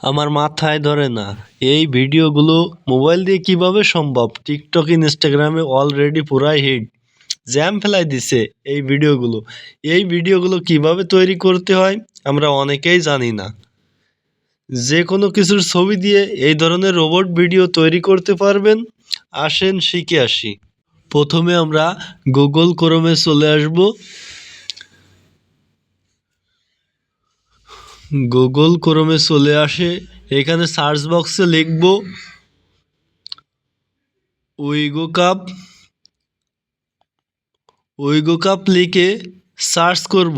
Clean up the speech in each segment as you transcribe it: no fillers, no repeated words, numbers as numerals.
আমার মাথায় ধরে না এই ভিডিওগুলো মোবাইল দিয়ে কিভাবে সম্ভব। টিকটক ইনস্টাগ্রামে অলরেডি পুরাই হিট, জ্যাম ফেলাই দিছে এই ভিডিওগুলো কিভাবে তৈরি করতে হয় আমরা অনেকেই জানি না। যে কোনো কিছুর ছবি দিয়ে এই ধরনের রোবট ভিডিও তৈরি করতে পারবেন। আসেন শিখে আসি। প্রথমে আমরা গুগল ক্রোমে চলে আসব। গুগল ক্রোমে চলে আসে এখানে সার্চ বক্সে লিখব উইগো কাপ লিখে সার্চ করব।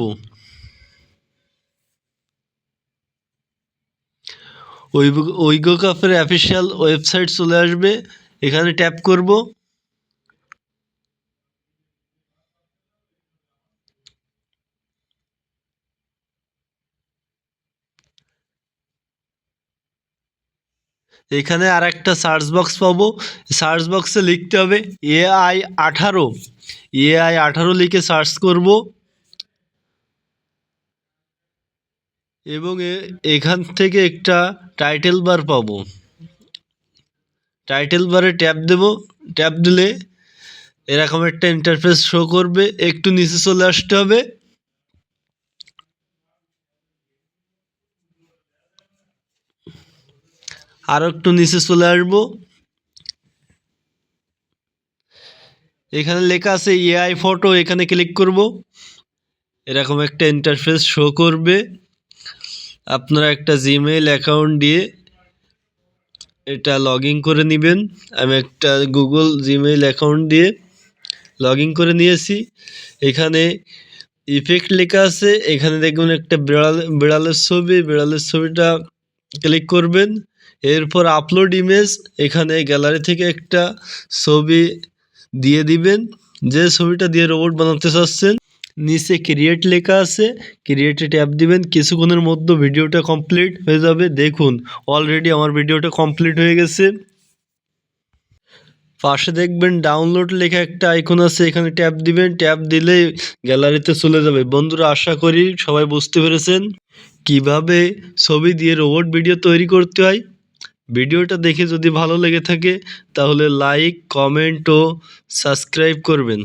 উইগো কাপের অফিসিয়াল ওয়েবসাইট চলে আসবে, এখানে ট্যাপ করব। এখানে আর একটা সার্চ বক্স পাবো, সার্চ বক্সে লিখতে হবে AI18 লিখে সার্চ করব এবং এখান থেকে একটা টাইটেল বার পাবো। টাইটেল বারে ট্যাপ দেব, ট্যাপ দিলে এরকম একটা ইন্টারফেস শো করবে। একটু নিচে চলে আসতে হবে, আরো একটু নিচে চলে আসবো। এখানে লেখা আছে এআই ফটো, এখানে ক্লিক করব। এরকম একটা ইন্টারফেস শো করবে। আপনারা একটা জিমেইল অ্যাকাউন্ট দিয়ে এটা লগ ইন করে নেবেন। আমি একটা গুগল জিমেইল অ্যাকাউন্ট দিয়ে লগ ইন করে নিয়েছি। এখানে ইফেক্ট লেখা আছে, এখানে দেখবেন একটা বিড়ালের ছবি, বিড়ালের ছবিটা ক্লিক করবেন। এরপর আপলোড ইমেজ, এখানে গ্যালারি থেকে একটা ছবি দিয়ে দিবেন, যে ছবিটা দিয়ে রোবট বানাতে চাচ্ছেন। নিচে ক্রিয়েট লেখা আছে, ক্রিয়েটে ট্যাপ দিবেন। কিছুক্ষণের মধ্যে ভিডিওটা কমপ্লিট হয়ে যাবে। দেখুন অলরেডি আমার ভিডিওটা কমপ্লিট হয়ে গেছে। পাশে দেখবেন ডাউনলোড লেখা একটা আইকন আছে, এখানে ট্যাপ দিবেন। ট্যাপ দিলে গ্যালারিতে চলে যাবে। বন্ধুরা, আশা করি সবাই বুঝতে পেরেছেন কিভাবে ছবি দিয়ে রোবট ভিডিও তৈরি করতে হয়। ভিডিওটা দেখে যদি ভালো লেগে থাকে তাহলে লাইক, কমেন্ট ও সাবস্ক্রাইব করবেন।